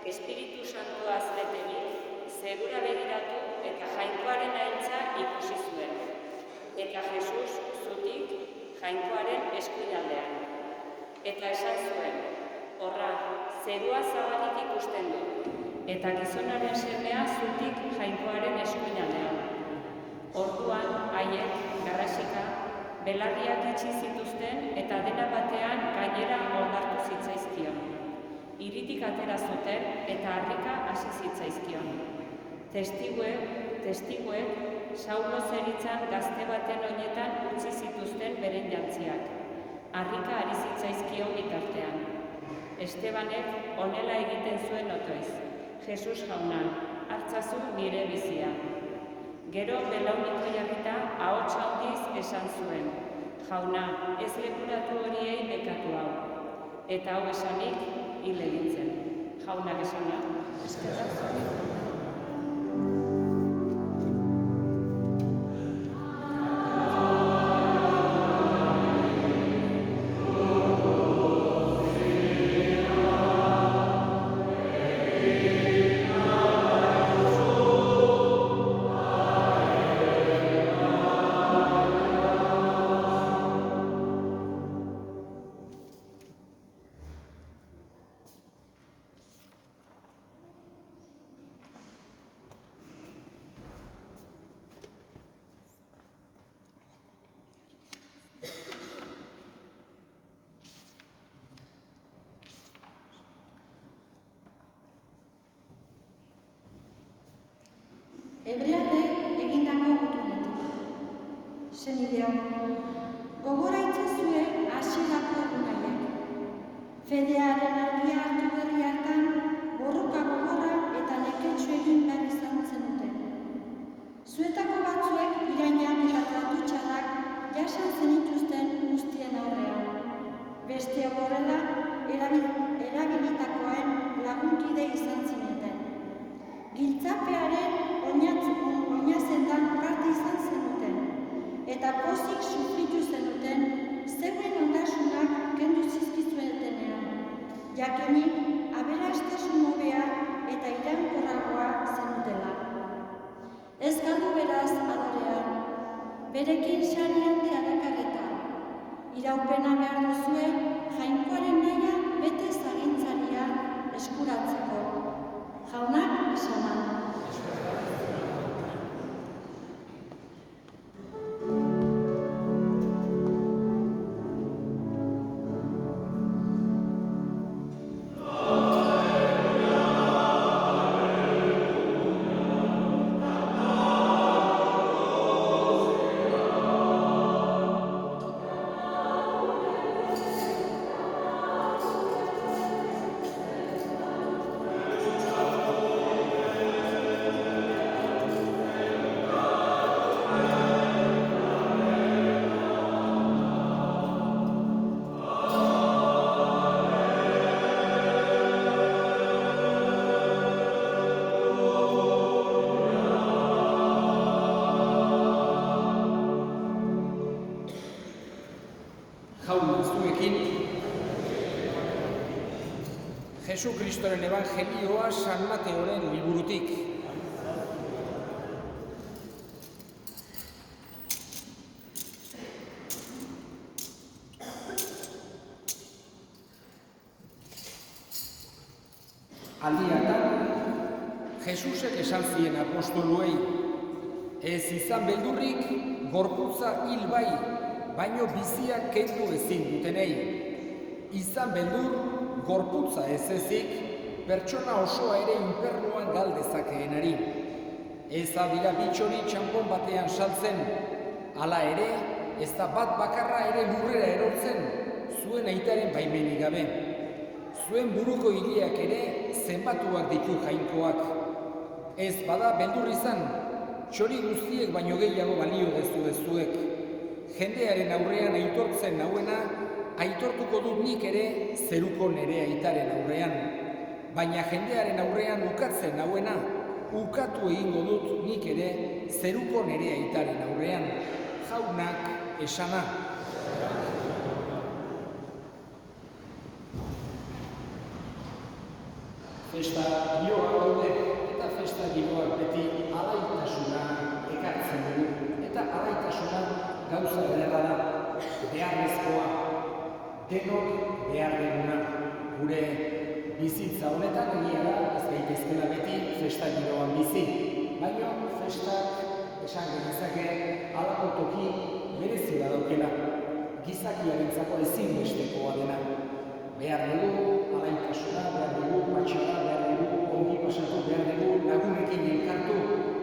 Espiritu Santuaz beterik, zerura begiratu eta Jainkoaren ahintza ikusi zuen. Eta Jesus zutik Jainkoaren eskuinaldean. Eta esan zuen, horra, zerua zabalik ikusten du, eta gizonaren semea zutik Jainkoaren eskuinaldean. Orduan, haiek, garrasika, belarriak itxi zituzten eta dena batean gainera oldartu zitzaizkion. Iritik atera zuten eta harrika hasi zitzaizkion. Testiguek, Saulo zeritzan gazte baten oinetan utzi zituzten beren jantziak. Harrika ari zitzaizkion bitartean. Estebanek honela egiten zuen otoiz. Jesus jauna, hartzazu nire bizia. Gero belauniko jarrita ahots handiz esan zuen. Jauna, ez lekuratu horiei bekatu hau. Eta hau esanik, hil egin zen. Jaunak esana, eskerrak. Hebrearrek egindako gutunetik. Senideak, gogora itzazue hasierako egunaiak. Fedearen argia hartu berri hartan, borroka gogorra eta neketsu egin behar izan zenuten. Zuetako batzuek irainak eta tratutxarrak jasan zenituzten guztien aurrean. Beste horrela, erabilitakoen lagunkide izan zineten. Giltzape berekin sari handia dakarreta. Iraupena behar duzue, Jainkoaren nahia bete zagintzaria eskuratzeko. Jaunak esana. Jaun zuekin, Jesu Kristoren Evangelioa San Mateoren liburutik. Aldiatan, Jesusek esan zien apostoluei, ez izan beldurrik gorputza hil bai, baino biziak kendu ezin dutenei. Izan beldur, gorputza ez ezik, pertsona osoa ere infernuan gal dezakeenari. Ez adira bitxori txanpon batean saltzen, hala ere, ez da bat bakarra ere lurrera erortzen, zuen aitaren baimenik gabe. Zuen buruko hileak ere zenbatuak ditu jainkoak. Ez bada beldur izan, txori guztiek baino gehiago balio dezuek. Jendearen aurrean aitortzen nauena, aitortuko dut nik ere zeruko nere aitaren aurrean. Baina jendearen aurrean ukatzen nauena, ukatu egingo dut nik ere zeruko nere aitaren aurrean. Jaunak esana. Festa giroak daude, eta festa giroak beti alaitasuna ekartzen dugu. Eta alaitasuna gauza ederra da, beharrezkoa, denok behar duguna. Gure bizitza honetan egia da, ez gaitezkela beti festa giroan bizi. Baina festak esan genezake halako toki berezia daukela, gizakiarentzako ezinbestekoa dena. Behar dugu alaitasuna, behar dugu patxada, behar dugu ongi pasatu, behar dugu lagunekin elkartu,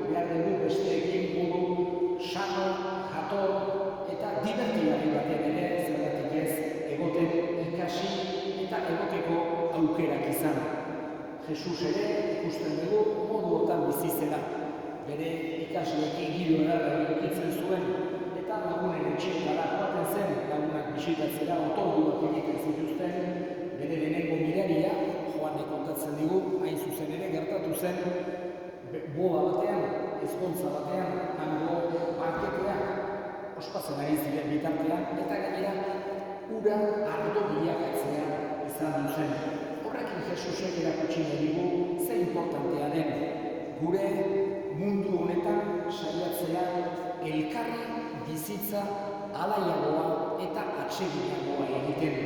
behar dugu besteekin modu sano, jator eta divertigarri baten ere zergatik ez egoten ikasi eta egoteko aukerak izan. Jesus ere ikusten dugu modu hortan bizi zela. Bere ikasleekin giro ederra edukitzen zuen eta lagunen etxeetara joaten zen, lagunak bisitatzera otorduak egiten zituzten. Bere lehenengo miraria Joanek kontatzen digu, hain zuzen ere gertatu zen boda batean, ezkontza batean, hango banketeak ospatzen ari ziren bitartean, eta gainera ura ardo bilakatzea izan zen. Horrekin Jesusek erakutsi nahi digu ze inportantea den gure mundu honetan saiatzea elkarri bizitza alaiagoa eta atseginagoa egiten.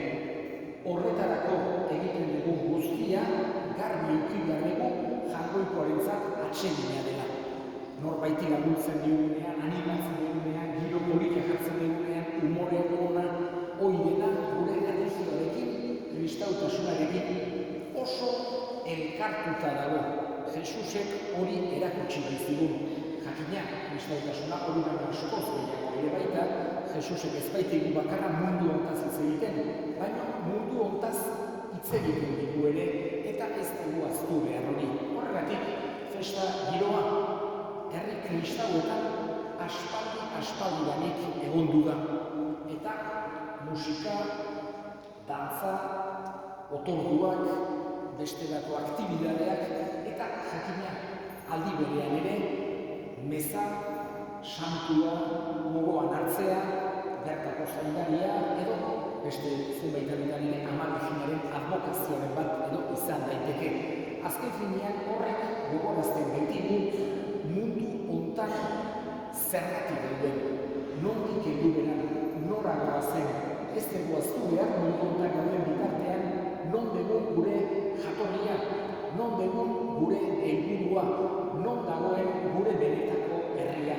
Horretarako egiten dugun guztia garbi eduki behar dugu jangoikoarentzat atsegina dela. Norbaiti laguntzen digunean, animatzen digunean, giro polita jartzen digunean, umore ona, hori dela gure erlijioarekin, kristautasunarekin oso elkartuta dago. Jesusek hori erakutsi dizigun. Jakina, kristautasuna hori baina askoz gehiago ere baita, Jesusek ez baitigu bakarra mundu hontaz hitz egiten, baina mundu hontaz hitz egiten digu ere, eta ez dugu ahaztu behar hori. Horregatik, festa giroa, herri kristauetan aspaldidanik egondu da. Eta musika, dantza, otorduak, bestelako aktibidadeak, eta jakina aldi berean ere, meza, santua, gogoan hartzea, bertako zaindaria, edo beste zenbait ere amabizinaren advokazioaren bat edo izan daiteke. Azken finean horrek gogorazten gaitigu mundu hontan zergatik dauden, goazen. Ez dugu aztu behar mundu honetan gauden bitartean non dugun gure jatorria, non dugun gure helburua, non dagoen gure benetako herria.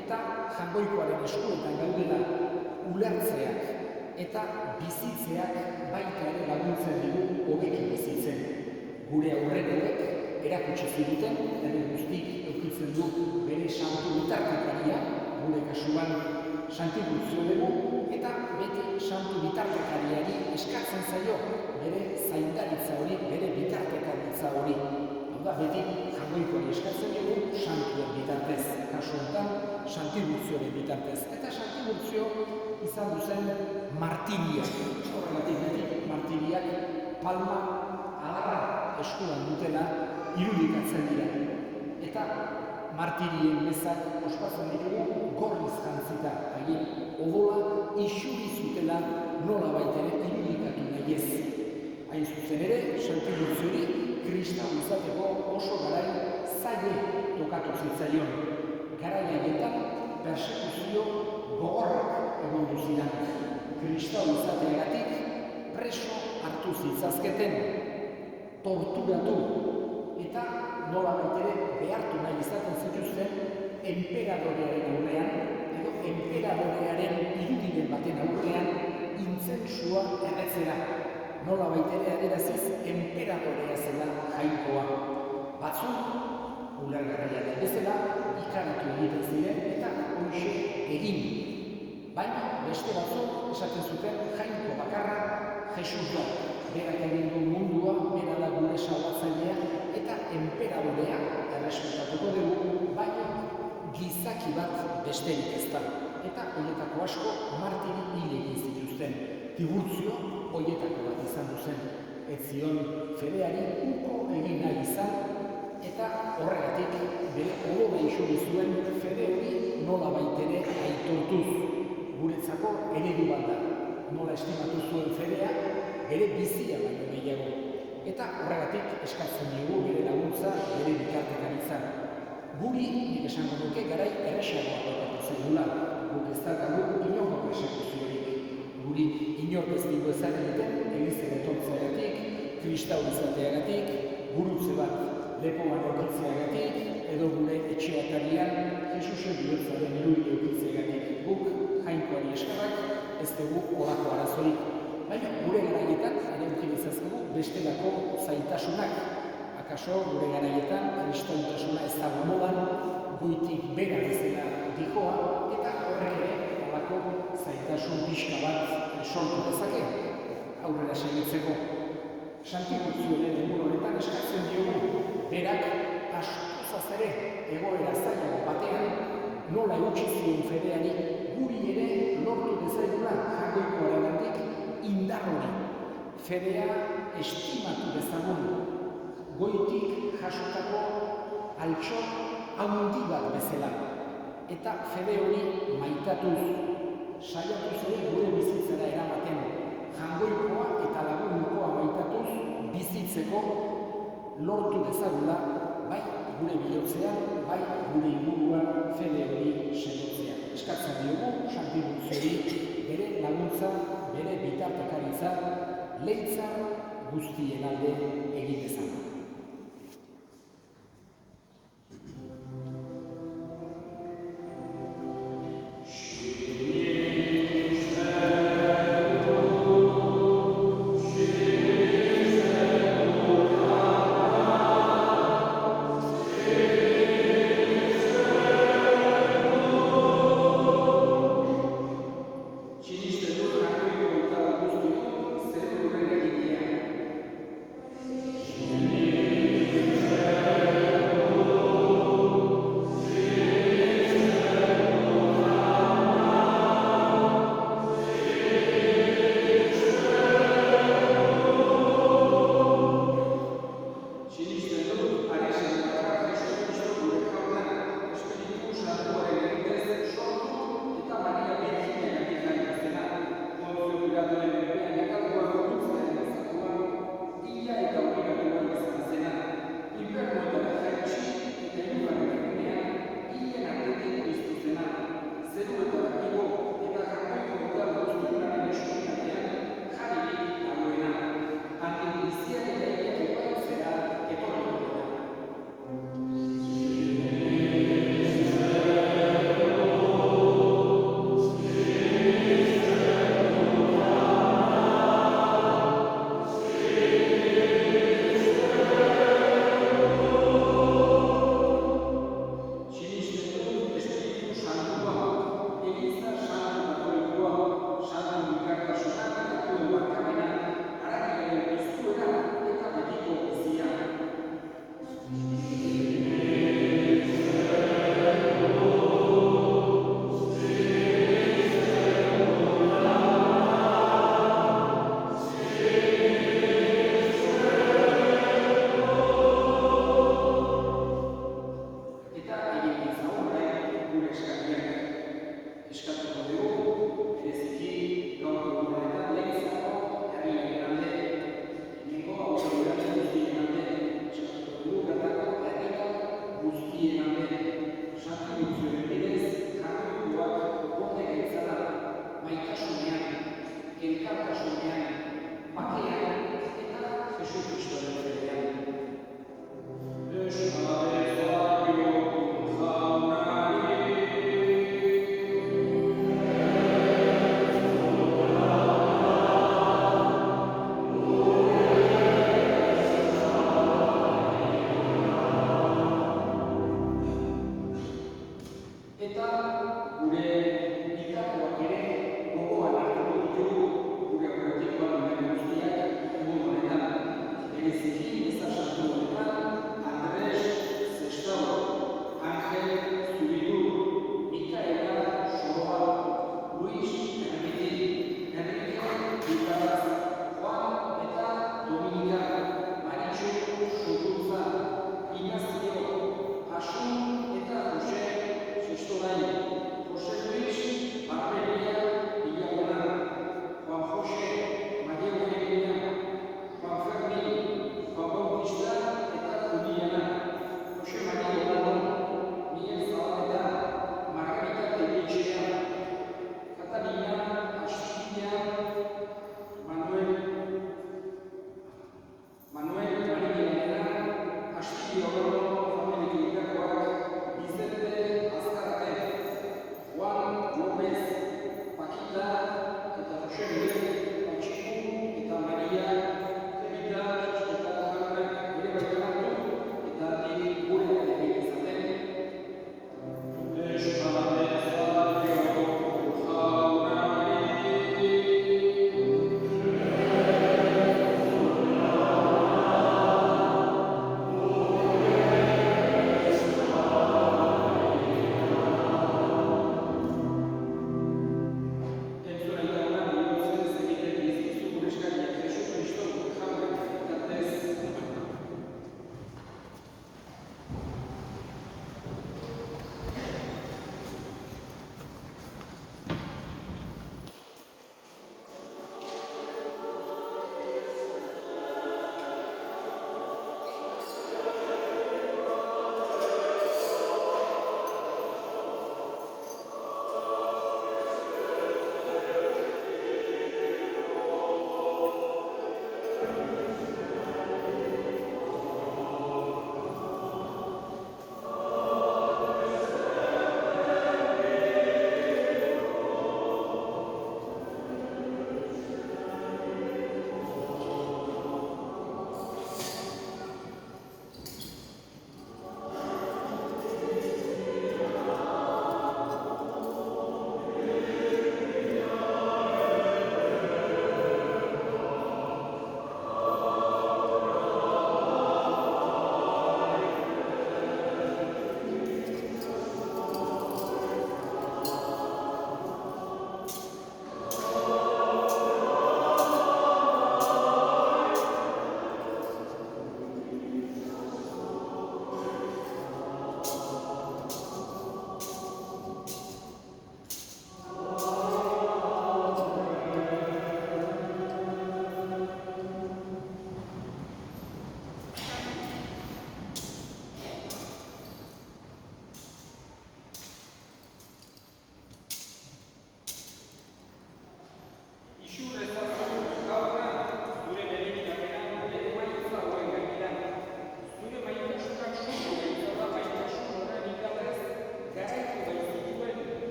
Eta Jaungoikoaren eskuetan gaudela ulertzeak eta bizitzeak baita ere laguntzen digu hobeki bizitzen. Gure aurrekoek erakutsi ziguten, herri guztik edukitzen du bere santu bitartekaria, gure kasuan Santigurtzio dugu, eta beti santu bitartekariari eskatzen zaio bere zaindaritza hori, bere bitartekaritza hori. Hau da, beti Jaungoikoari eskatzen dugu santuen bitartez, kasu honetan Santigurtzioaren bitartez. Eta Santigurtzio izan duzen martiria. Horregatik beti martiriak palma adarra eskuan dutela irudikatzen dira. Eta martirien mezak ospatzen ditugu gorriz jantzita, haien odola isuri zutela nola baitere irudikatu nahi ez. Hain zuzen ere, Santigurtziori kristau izateko oso garai zaile tokatu zitzaion. Garai haietan persekuzio gogorrak egondu ziren. Kristau izateagatik preso hartu zitzazketen, torturatu eta nola baitere behartu nahi izaten zituzten enperadorearen aurrean edo enperadorearen irudiren baten aurrean intzensua erretzera. Nola baitere aderaziz enperadorea zela Jainkoa. Batzuk, ulergarria da bezala, ikaratu egiten ziren eta hoxe egin. Baina beste batzuk esaten zuten Jainko bakarra Jesus da. Berak egin du mundua, bera da gure salbatzailea eta enperadorea errespetatuko dugu, baina gizaki bat besterik ez da. Eta horietako asko martiri hil egin zituzten. Tiburtzio horietako bat izan duzen. Ez zion fedeari uko egin nahi izan, eta horregatik bere odola isuri zuen fede hori nola baitere aitortuz. Guretzako eredu bat da. Nola estimatu zuen fedea, bere bizia baino gehiago. Eta horregatik eskatzen dugu bere laguntza, bere bitartekaritza. Guri, nik esango duke, garai erresagoa tokatu zaigula. Guk ez daukagu inongo persekuziorik. Guri inork ez dugu ezan egiten, Elizaren etortzeagatik, kristau izateagatik, gurutze bat lepoan aurkitzeagatik, edo gure etxeatarian Jesusen bihotzaren irudi aurkitzeagatik. Guk Jainkoari eskerrak ez dugu horako arazorik. Baina gure garaietan ere utilizazkegu bestelako zaitasunak. Akaso gure garaietan kristautasuna ez dago modan, goitik bera bezala dijoa, eta horrek ere horako zaitasun pixka bat sortu dezake, aurrera segitzeko. Santigurtzioaren egun honetan eskatzen diogu, berak askozaz ere egoera zailago batean, nola eutsi zion fedeari guri ere lortu dezaigula Jaungoikoarengandik indar hori. Fedea estimatu dezagun, goitik jasotako altxo handi bat bezala. Eta fede hori maitatuz, saiatuz ere gure bizitzera eramaten. Jaungoikoa eta lagunkoa maitatuz bizitzeko lortu dezagula, bai gure bihotzean, bai gure inguruan fede hori sendotzea. Eskatzen diogu, Santigurtziori bere laguntza, bere bitartekaritza, leitza guztien alde egin dezan. Amen.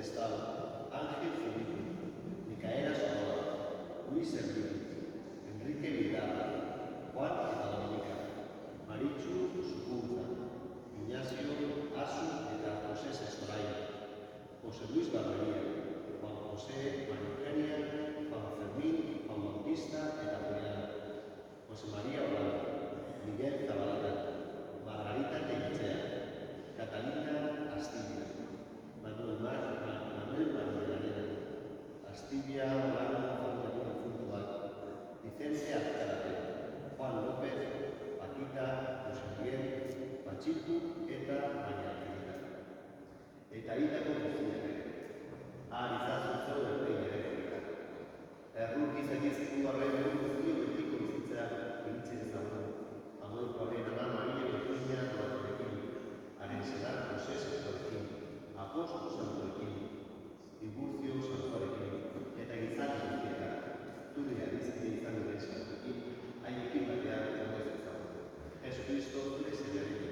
Estado, Ángel Felipe, Micaela Sotoa, Luis Enrique, Enrique Vidal, Juan eta Dominica, Maritxu Sucunza, Ignacio Asu eta José Sestoraya, José Luis Barbería, Juan José, María Eugenia, Juan Fermín, Juan Bautista eta Julián, José María Olano, Miguel Zabaleta, Margarita Teitzea, Catalina Astilla, Manuel Manuel Astilla Olano Familia Puntual, Vicente Azcárate, Juan López, Paquita, José Miguel, Pachitu eta María Angelita. Eta hitako guztiak izan zeu erdein ere. Erruk izagizkitu arren guztio betiko bizitzea iritsi dezagun. Amoikoaren ama Maria Eugenia Duarterekin, haren senar José Sestorrekin, Aposto Santorekin, Tiburcio Santorekin, eta gizarte guztiak, Turia bizite izan duen Santorekin, haiekin batean egon ez dezagun. Jesucristo zure zenearekin.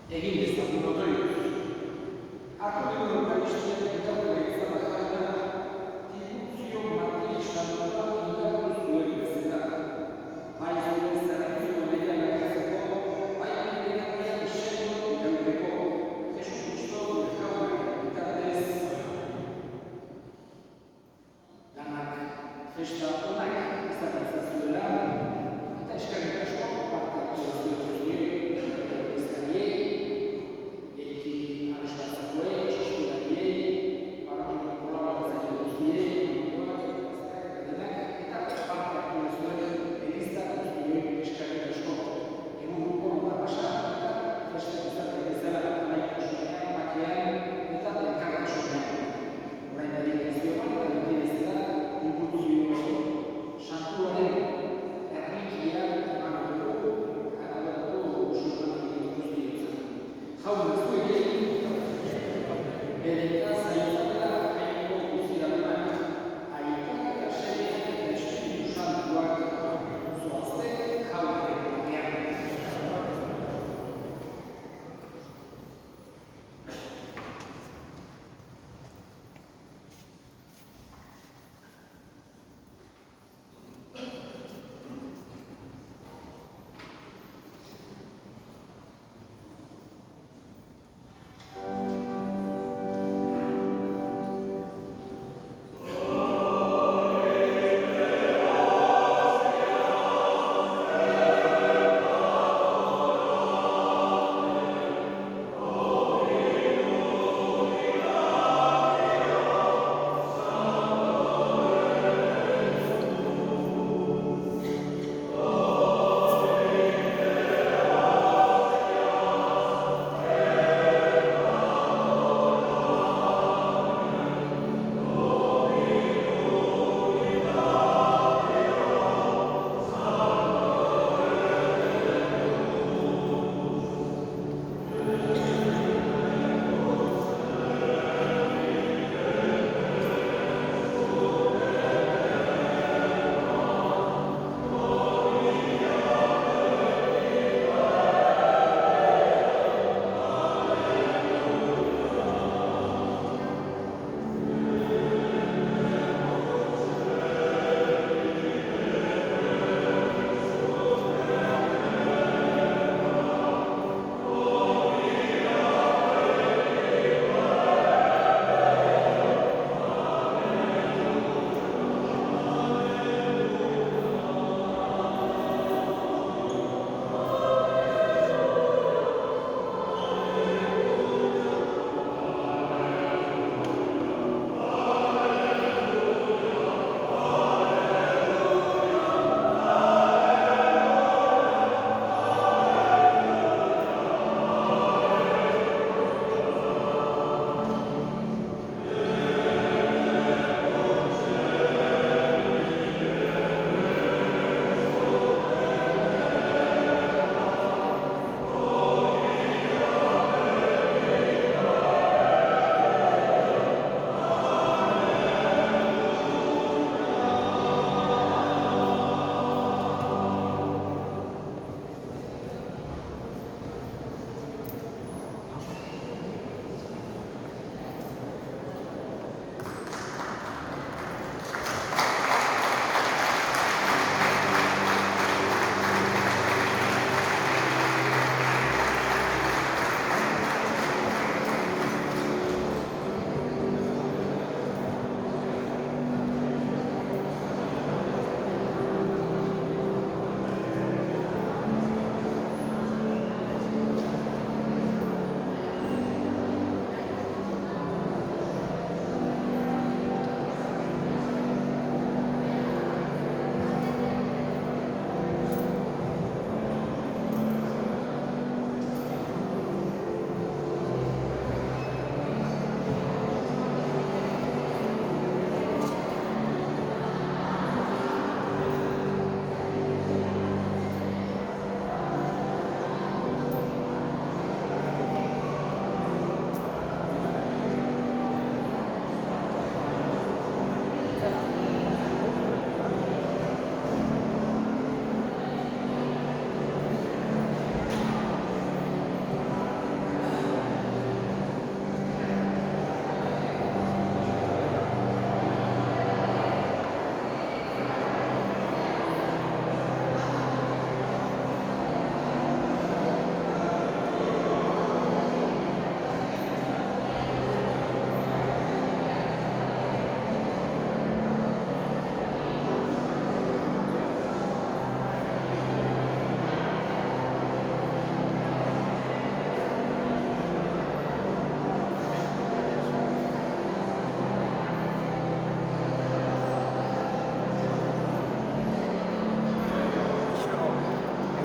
egin dezagun otoioz. Akordio eukaristia eta izan jarrera, diluzio materialistamura indartu zuen bezala. Bai zuen zerbitzuko media lakatzeko, bai mendegatia isengo irauteko, Jesus Kristo berkauak bitartez. Lanak festa onak izan zuela, eta eskerrik asko parte hartu zuen bezaliei, eki arrestatzatuei, txoskulariei,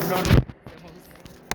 Thank you.